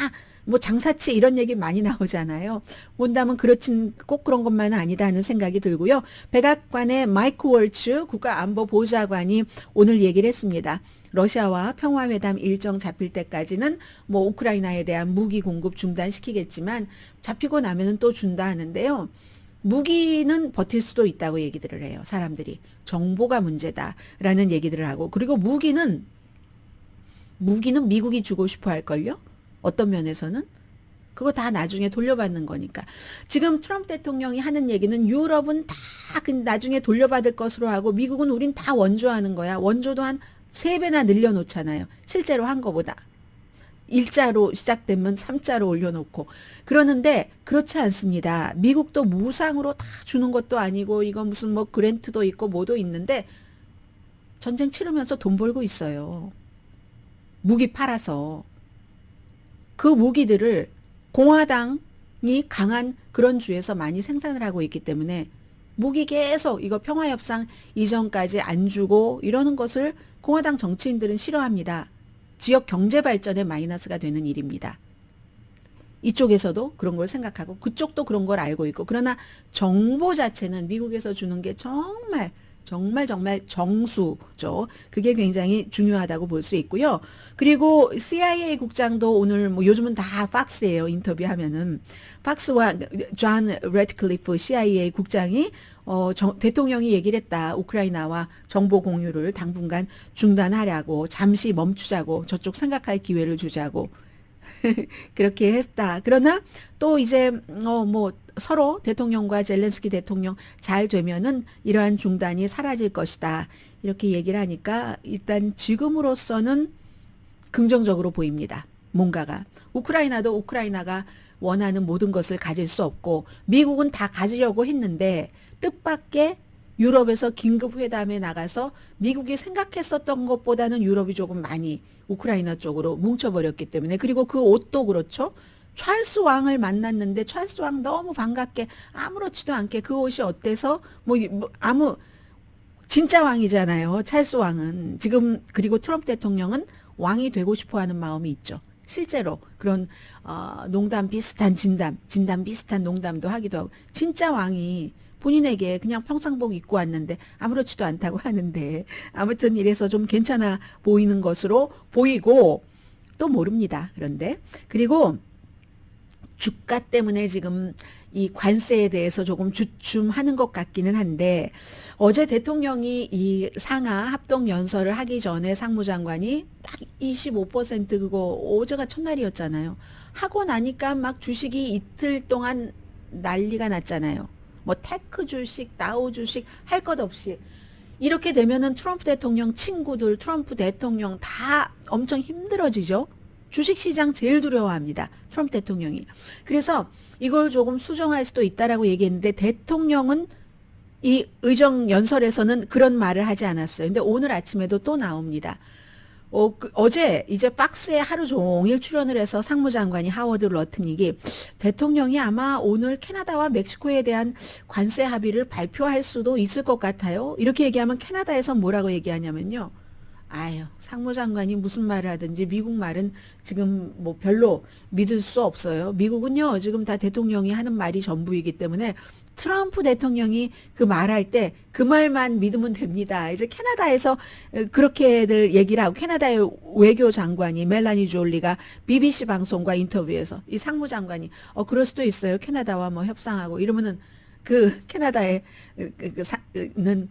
뭐 장사치 이런 얘기 많이 나오잖아요. 본다면 꼭 그런 것만은 아니다 하는 생각이 들고요. 백악관의 마이크 월츠 국가안보보좌관이 오늘 얘기를 했습니다. 러시아와 평화회담 일정 잡힐 때까지는 뭐 우크라이나에 대한 무기 공급 중단시키겠지만 잡히고 나면은 또 준다 하는데요. 무기는 버틸 수도 있다고 얘기들을 해요. 사람들이. 정보가 문제다라는 얘기들을 하고 그리고 무기는 미국이 주고 싶어 할걸요? 어떤 면에서는? 그거 다 나중에 돌려받는 거니까. 지금 트럼프 대통령이 하는 얘기는 유럽은 다 나중에 돌려받을 것으로 하고 미국은 우린 다 원조하는 거야. 원조도 한 3배나 늘려놓잖아요. 실제로 한 거보다. 1자로 시작되면 3자로 올려놓고. 그러는데 그렇지 않습니다. 미국도 무상으로 다 주는 것도 아니고 이거 무슨 뭐 그랜트도 있고 뭐도 있는데 전쟁 치르면서 돈 벌고 있어요. 무기 팔아서. 그 무기들을 공화당이 강한 그런 주에서 많이 생산을 하고 있기 때문에 무기 계속 이거 평화협상 이전까지 안 주고 이러는 것을 공화당 정치인들은 싫어합니다. 지역 경제 발전에 마이너스가 되는 일입니다. 이쪽에서도 그런 걸 생각하고 그쪽도 그런 걸 알고 있고 그러나 정보 자체는 미국에서 주는 게 정말 정수죠. 그게 굉장히 중요하다고 볼 수 있고요. 그리고 CIA 국장도 오늘 뭐 요즘은 다 팍스예요. 인터뷰하면은 팍스와 존 레드클리프 CIA 국장이 대통령이 얘기를 했다. 우크라이나와 정보 공유를 당분간 중단하라고 잠시 멈추자고 저쪽 생각할 기회를 주자고 그렇게 했다. 그러나 또 이제 서로 대통령과 젤렌스키 대통령 잘 되면은 이러한 중단이 사라질 것이다. 이렇게 얘기를 하니까 일단 지금으로서는 긍정적으로 보입니다. 뭔가가. 우크라이나도 우크라이나가 원하는 모든 것을 가질 수 없고 미국은 다 가지려고 했는데 뜻밖의 유럽에서 긴급 회담에 나가서 미국이 생각했었던 것보다는 유럽이 조금 많이 우크라이나 쪽으로 뭉쳐버렸기 때문에 그리고 그 옷도 그렇죠. 찰스 왕을 만났는데 찰스 왕 너무 반갑게 아무렇지도 않게 그 옷이 어때서 진짜 왕이잖아요. 찰스 왕은 지금 그리고 트럼프 대통령은 왕이 되고 싶어하는 마음이 있죠. 실제로 그런 농담 비슷한 진담 비슷한 농담도 하기도 하고 진짜 왕이 본인에게 그냥 평상복 입고 왔는데 아무렇지도 않다고 하는데 아무튼 이래서 좀 괜찮아 보이는 것으로 보이고 또 모릅니다. 그런데 그리고 주가 때문에 지금 이 관세에 대해서 조금 주춤하는 것 같기는 한데 어제 대통령이 이 상하 합동 연설을 하기 전에 상무장관이 딱 25% 그거 어제가 첫날이었잖아요. 하고 나니까 막 주식이 이틀 동안 난리가 났잖아요. 뭐 테크 주식, 다우 주식 할 것 없이 이렇게 되면은 트럼프 대통령 친구들, 트럼프 대통령 다 엄청 힘들어지죠. 주식시장 제일 두려워합니다. 트럼프 대통령이. 그래서 이걸 조금 수정할 수도 있다라고 얘기했는데 대통령은 이 의정 연설에서는 그런 말을 하지 않았어요. 근데 오늘 아침에도 또 나옵니다. 어제 이제 박스에 하루 종일 출연을 해서 상무장관이 하워드 러트닉이 대통령이 아마 오늘 캐나다와 멕시코에 대한 관세 합의를 발표할 수도 있을 것 같아요. 이렇게 얘기하면 캐나다에서 뭐라고 얘기하냐면요. 상무장관이 무슨 말을 하든지 미국 말은 지금 뭐 별로 믿을 수 없어요. 미국은요, 지금 다 대통령이 하는 말이 전부이기 때문에 트럼프 대통령이 그 말할 때 그 말만 믿으면 됩니다. 이제 캐나다에서 그렇게들 얘기를 하고 캐나다의 외교장관이 멜라니 졸리가 BBC 방송과 인터뷰에서 이 상무장관이 그럴 수도 있어요. 캐나다와 뭐 협상하고 이러면은 그 캐나다의 는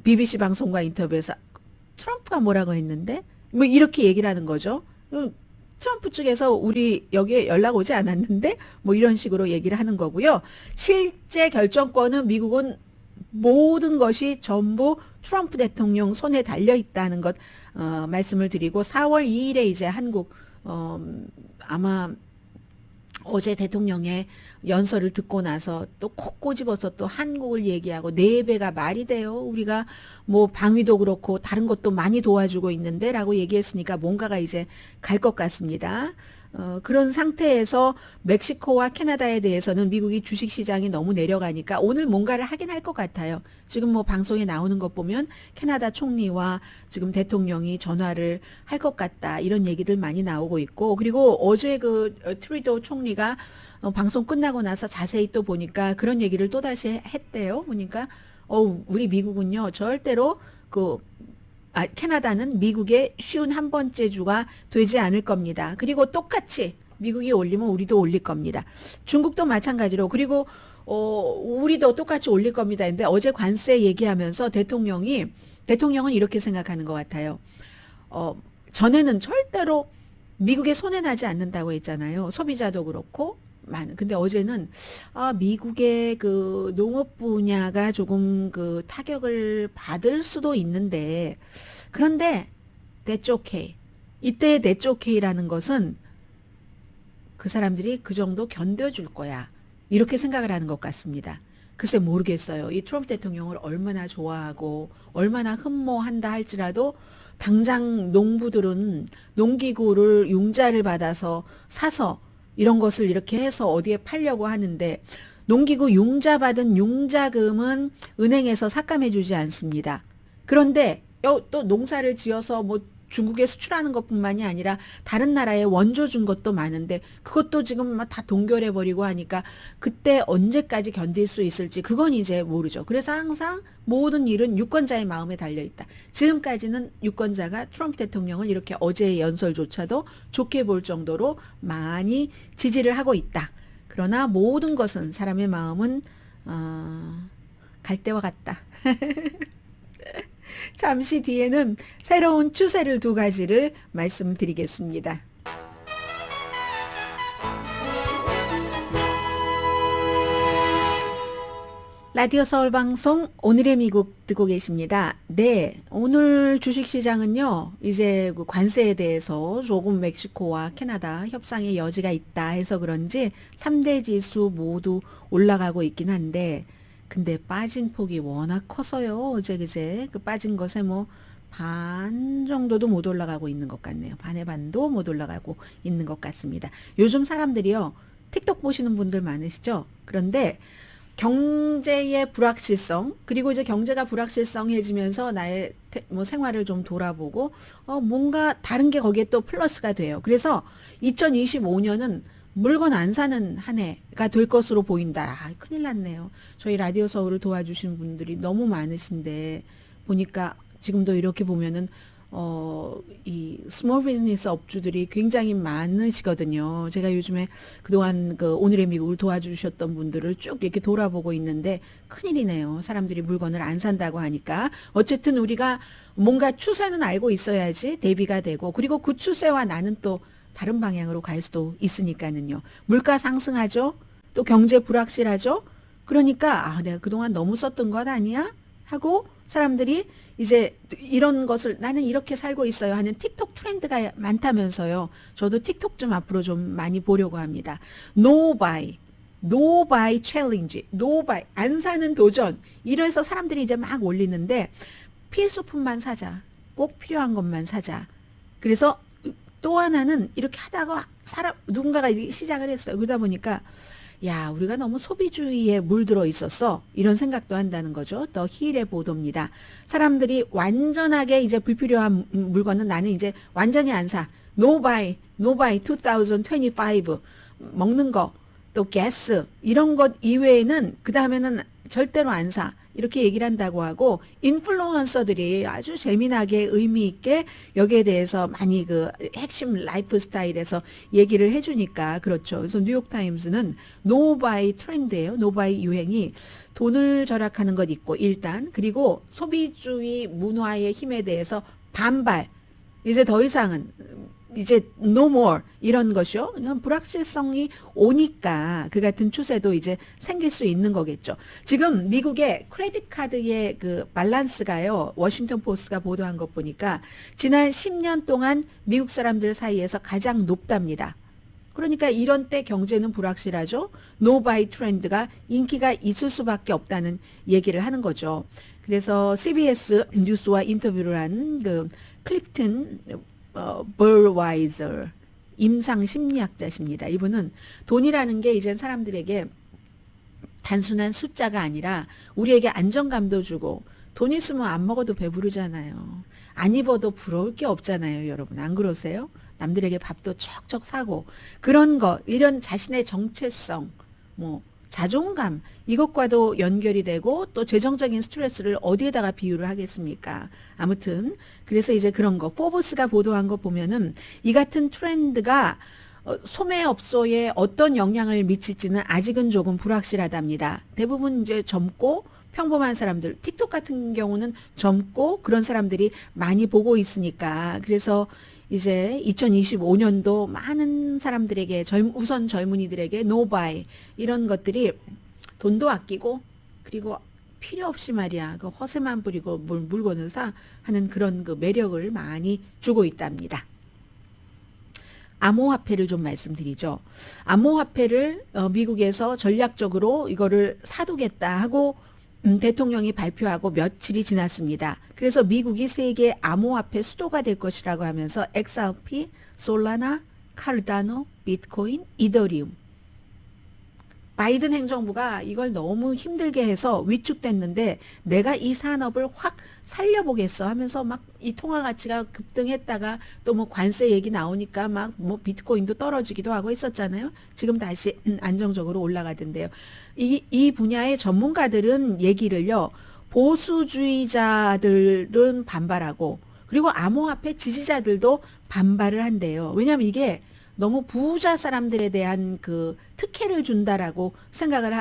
BBC 방송과 인터뷰에서 트럼프가 뭐라고 했는데 뭐 이렇게 얘기를 하는 거죠. 트럼프 측에서 우리 여기에 연락 오지 않았는데 뭐 이런 식으로 얘기를 하는 거고요. 실제 결정권은 미국은 모든 것이 전부 트럼프 대통령 손에 달려 있다는 것 말씀을 드리고 4월 2일에 이제 한국 아마 어제 대통령의 연설을 듣고 나서 또 콕 꼬집어서 또 한국을 얘기하고 4배가 말이 돼요. 우리가 뭐 방위도 그렇고 다른 것도 많이 도와주고 있는데 라고 얘기했으니까 뭔가가 이제 갈 것 같습니다. 그런 상태에서 멕시코와 캐나다에 대해서는 미국이 주식시장이 너무 내려가니까 오늘 뭔가를 하긴 할 것 같아요. 지금 뭐 방송에 나오는 것 보면 캐나다 총리와 지금 대통령이 전화를 할 것 같다 이런 얘기들 많이 나오고 있고, 그리고 어제 그 트루도 총리가 방송 끝나고 나서 자세히 또 보니까 그런 얘기를 또 다시 했대요. 보니까 우리 미국은요 절대로 캐나다는 미국의 쉬운 한 번째 주가 되지 않을 겁니다. 그리고 똑같이 미국이 올리면 우리도 올릴 겁니다. 중국도 마찬가지로, 그리고 우리도 똑같이 올릴 겁니다. 근데 어제 관세 얘기하면서 대통령은 이렇게 생각하는 것 같아요. 전에는 절대로 미국에 손해나지 않는다고 했잖아요. 소비자도 그렇고. 근데 어제는 미국의 그 농업 분야가 조금 그 타격을 받을 수도 있는데, 그런데 that's okay. 이때 that's okay라는 것은 그 사람들이 그 정도 견뎌줄 거야 이렇게 생각을 하는 것 같습니다. 글쎄 모르겠어요. 이 트럼프 대통령을 얼마나 좋아하고 얼마나 흠모한다 할지라도 당장 농부들은 농기구를 융자를 받아서 사서 이런 것을 이렇게 해서 어디에 팔려고 하는데, 농기구 융자 받은 융자금은 은행에서 삭감해 주지 않습니다. 그런데 또 농사를 지어서 뭐 중국에 수출하는 것뿐만이 아니라 다른 나라에 원조 준 것도 많은데 그것도 지금 막 다 동결해 버리고 하니까 그때 언제까지 견딜 수 있을지 그건 이제 모르죠. 그래서 항상 모든 일은 유권자의 마음에 달려 있다. 지금까지는 유권자가 트럼프 대통령을 이렇게 어제의 연설조차도 좋게 볼 정도로 많이 지지를 하고 있다. 그러나 모든 것은 사람의 마음은 갈 때와 같다. 잠시 뒤에는 새로운 추세를 2가지를 말씀드리겠습니다. 라디오 서울 방송 오늘의 미국 듣고 계십니다. 네, 오늘 주식시장은요, 이제 그 관세에 대해서 조금 멕시코와 캐나다 협상의 여지가 있다 해서 그런지 3대 지수 모두 올라가고 있긴 한데, 근데 빠진 폭이 워낙 커서요. 어제 그제 그 빠진 것에 뭐 반 정도도 못 올라가고 있는 것 같네요. 반의 반도 못 올라가고 있는 것 같습니다. 요즘 사람들이요, 틱톡 보시는 분들 많으시죠? 그런데 경제의 불확실성, 그리고 이제 경제가 불확실성해지면서 나의 뭐 생활을 좀 돌아보고 뭔가 다른 게 거기에 또 플러스가 돼요. 그래서 2025년은 물건 안 사는 한 해가 될 것으로 보인다. 큰일 났네요. 저희 라디오 서울을 도와주신 분들이 너무 많으신데 보니까 지금도 이렇게 보면은 이 스몰 비즈니스 업주들이 굉장히 많으시거든요. 제가 요즘에 그동안 그 오늘의 미국을 도와주셨던 분들을 쭉 이렇게 돌아보고 있는데 큰일이네요. 사람들이 물건을 안 산다고 하니까. 어쨌든 우리가 뭔가 추세는 알고 있어야지 대비가 되고, 그리고 그 추세와 나는 또 다른 방향으로 갈 수도 있으니까는요. 물가 상승하죠. 또 경제 불확실하죠. 그러니까 내가 그동안 너무 썼던 것 아니야? 하고 사람들이 이제 이런 것을 나는 이렇게 살고 있어요 하는 틱톡 트렌드가 많다면서요. 저도 틱톡 좀 앞으로 좀 많이 보려고 합니다. No buy 챌린지, no buy 안 사는 도전. 이래서 사람들이 이제 막 올리는데 필수품만 사자. 꼭 필요한 것만 사자. 그래서 또 하나는 이렇게 하다가 누군가가 시작을 했어요. 그러다 보니까 야, 우리가 너무 소비주의에 물들어 있었어. 이런 생각도 한다는 거죠. 더 힐의 보도입니다. 사람들이 완전하게 이제 불필요한 물건은 나는 이제 완전히 안 사. No buy 2025. 먹는 거, 또 가스 이런 것 이외에는 그 다음에는 절대로 안 사. 이렇게 얘기를 한다고 하고, 인플루언서들이 아주 재미나게 의미 있게 여기에 대해서 많이 그 핵심 라이프 스타일에서 얘기를 해주니까 그렇죠. 그래서 뉴욕타임스는 노바이 트렌드예요. 노바이 유행이 돈을 절약하는 것 있고 일단, 그리고 소비주의 문화의 힘에 대해서 반발. 이제 더 이상은 이제 no more 이런 것이요. 이건 불확실성이 오니까 그 같은 추세도 이제 생길 수 있는 거겠죠. 지금 미국의 크레딧 카드의 그 밸런스가요. 워싱턴 포스트가 보도한 것 보니까 지난 10년 동안 미국 사람들 사이에서 가장 높답니다. 그러니까 이런 때 경제는 불확실하죠. 노바이 트렌드가 인기가 있을 수밖에 없다는 얘기를 하는 거죠. 그래서 CBS 뉴스와 인터뷰를 한 그 클립튼 벌와이저 임상 심리학자십니다. 이분은 돈이라는 게 이제 사람들에게 단순한 숫자가 아니라 우리에게 안정감도 주고 돈 있으면 안 먹어도 배부르잖아요. 안 입어도 부러울 게 없잖아요, 여러분. 안 그러세요? 남들에게 밥도 척척 사고 그런 거, 이런 자신의 정체성, 뭐 자존감 이것과도 연결이 되고 또 재정적인 스트레스를 어디에다가 비유를 하겠습니까? 아무튼 그래서 이제 그런 거 포브스가 보도한 거 보면은 이 같은 트렌드가 소매업소에 어떤 영향을 미칠지는 아직은 조금 불확실하답니다. 대부분 이제 젊고 평범한 사람들, 틱톡 같은 경우는 젊고 그런 사람들이 많이 보고 있으니까 그래서 이제 2025년도 많은 사람들에게 우선 젊은이들에게 노바이 이런 것들이 돈도 아끼고 그리고 필요 없이 말이야 그 허세만 부리고 물건을 사 하는 그런 그 매력을 많이 주고 있답니다. 암호화폐를 좀 말씀드리죠. 암호화폐를 미국에서 전략적으로 이거를 사두겠다 하고 대통령이 발표하고 며칠이 지났습니다. 그래서 미국이 세계 암호화폐 수도가 될 것이라고 하면서 XRP, 솔라나, 카르다노, 비트코인, 이더리움. 바이든 행정부가 이걸 너무 힘들게 해서 위축됐는데 내가 이 산업을 확 살려보겠어 하면서 막 이 통화 가치가 급등했다가 또 뭐 관세 얘기 나오니까 막 뭐 비트코인도 떨어지기도 하고 했었잖아요. 지금 다시 안정적으로 올라가던데요. 이 분야의 전문가들은 얘기를요. 보수주의자들은 반발하고 그리고 암호화폐 지지자들도 반발을 한대요. 왜냐하면 이게 너무 부자 사람들에 대한 그 특혜를 준다라고 생각을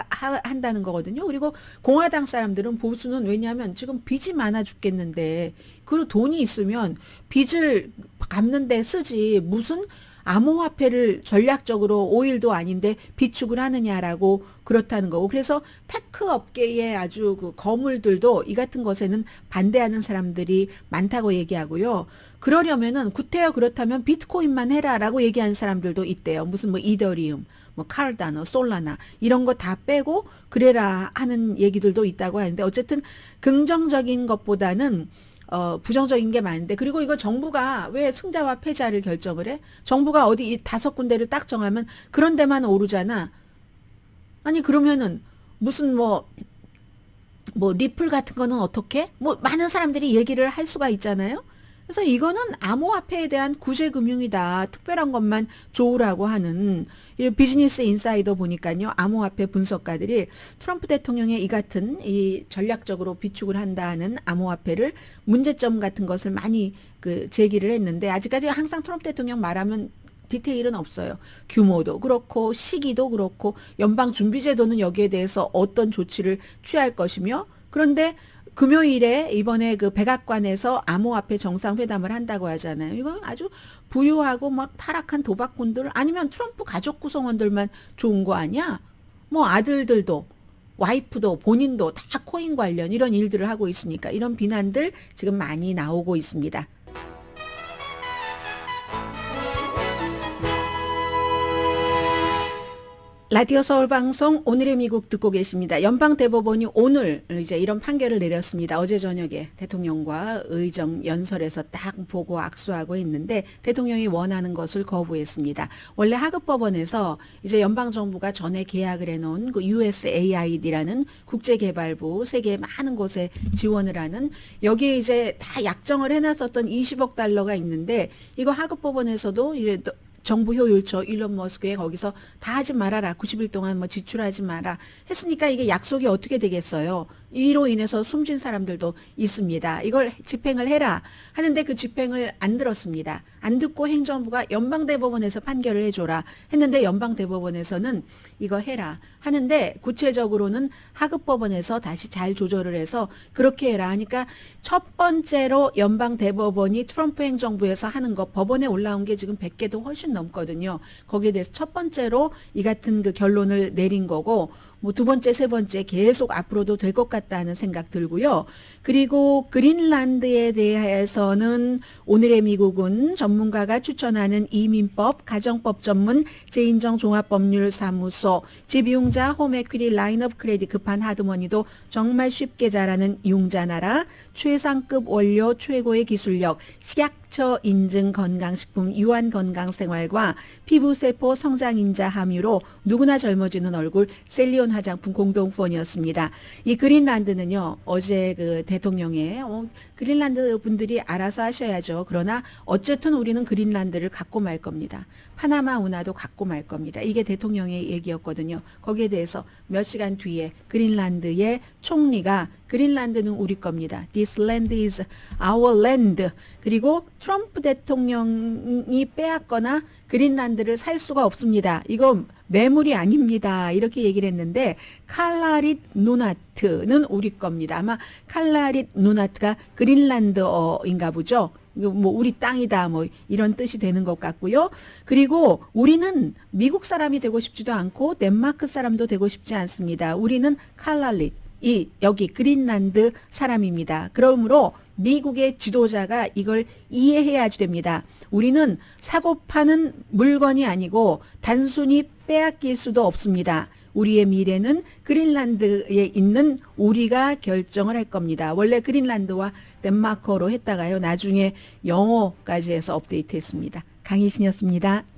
한다는 거거든요. 그리고 공화당 사람들은 보수는 왜냐하면 지금 빚이 많아 죽겠는데 그리고 돈이 있으면 빚을 갚는 데 쓰지 무슨 암호화폐를 전략적으로 오일도 아닌데 비축을 하느냐라고 그렇다는 거고 그래서 테크 업계의 아주 그 거물들도 이 같은 것에는 반대하는 사람들이 많다고 얘기하고요. 그러려면은 구태여 그렇다면 비트코인만 해라라고 얘기하는 사람들도 있대요. 무슨 뭐 이더리움, 뭐 카르다노, 솔라나 이런 거 다 빼고 그래라 하는 얘기들도 있다고 하는데 어쨌든 긍정적인 것보다는 부정적인 게 많은데 그리고 이거 정부가 왜 승자와 패자를 결정을 해? 정부가 어디 이 5군데를 딱 정하면 그런 데만 오르잖아. 아니 그러면은 무슨 뭐 리플 같은 거는 어떻게? 뭐 많은 사람들이 얘기를 할 수가 있잖아요. 그래서 이거는 암호화폐에 대한 구제금융이다. 특별한 것만 좋으라고 하는 비즈니스 인사이더 보니까요. 암호화폐 분석가들이 트럼프 대통령의 이 같은 이 전략적으로 비축을 한다는 암호화폐를 문제점 같은 것을 많이 그 제기를 했는데 아직까지 항상 트럼프 대통령 말하면 디테일은 없어요. 규모도 그렇고 시기도 그렇고 연방준비제도는 여기에 대해서 어떤 조치를 취할 것이며 그런데 금요일에 이번에 그 백악관에서 암호화폐 정상회담을 한다고 하잖아요. 이건 아주 부유하고 막 타락한 도박꾼들 아니면 트럼프 가족 구성원들만 좋은 거 아니야? 뭐 아들들도 와이프도 본인도 다 코인 관련 이런 일들을 하고 있으니까 이런 비난들 지금 많이 나오고 있습니다. 라디오 서울 방송 오늘의 미국 듣고 계십니다. 연방대법원이 오늘 이제 이런 판결을 내렸습니다. 어제 저녁에 대통령과 의정 연설에서 딱 보고 악수하고 있는데 대통령이 원하는 것을 거부했습니다. 원래 하급법원에서 이제 연방정부가 전에 계약을 해놓은 그 USAID라는 국제개발부 세계 많은 곳에 지원을 하는 여기에 이제 다 약정을 해놨었던 20억 달러가 있는데 이거 하급법원에서도 이제 정부 효율처 일론 머스크에 거기서 다 하지 말아라. 90일 동안 뭐 지출하지 마라. 했으니까 이게 약속이 어떻게 되겠어요. 이로 인해서 숨진 사람들도 있습니다. 이걸 집행을 해라 하는데 그 집행을 안 들었습니다. 안 듣고 행정부가 연방대법원에서 판결을 해줘라 했는데 연방대법원에서는 이거 해라 하는데 구체적으로는 하급법원에서 다시 잘 조절을 해서 그렇게 해라 하니까 첫 번째로 연방대법원이 트럼프 행정부에서 하는 거 법원에 올라온 게 지금 100개도 훨씬 넘거든요. 거기에 대해서 첫 번째로 이 같은 그 결론을 내린 거고 뭐 두 번째, 세 번째 계속 앞으로도 될 것 같다는 생각 들고요. 그리고 그린란드에 대해서는 오늘의 미국은 전문가가 추천하는 이민법, 가정법 전문 재인정 종합법률사무소, 집용자 홈에퀴리 라인업 크레딧 급한 하드머니도 정말 쉽게 잘하는 융자나라, 최상급 원료 최고의 기술력, 식약처 인증 건강식품 유한 건강생활과 피부세포 성장인자 함유로 누구나 젊어지는 얼굴 셀리온 화장품 공동후원이었습니다. 이 그린란드는요, 어제 그 대통령의 그린란드 분들이 알아서 하셔야죠. 그러나 어쨌든 우리는 그린란드를 갖고 말 겁니다. 파나마 운하도 갖고 말 겁니다. 이게 대통령의 얘기였거든요. 거기에 대해서 몇 시간 뒤에 그린란드의 총리가 그린란드는 우리 겁니다. This land is our land. 그리고 트럼프 대통령이 빼앗거나 그린란드를 살 수가 없습니다. 이거 매물이 아닙니다. 이렇게 얘기를 했는데 칼라릿 누나트는 우리 겁니다. 아마 칼라릿 누나트가 그린란드어인가 보죠. 뭐 우리 땅이다 뭐 이런 뜻이 되는 것 같고요. 그리고 우리는 미국 사람이 되고 싶지도 않고 덴마크 사람도 되고 싶지 않습니다. 우리는 칼라릿 여기 그린란드 사람입니다. 그러므로 미국의 지도자가 이걸 이해해야지 됩니다. 우리는 사고 파는 물건이 아니고 단순히 빼앗길 수도 없습니다. 우리의 미래는 그린란드에 있는 우리가 결정을 할 겁니다. 원래 그린란드와 덴마크어로 했다가요. 나중에 영어까지 해서 업데이트했습니다. 강희신이었습니다.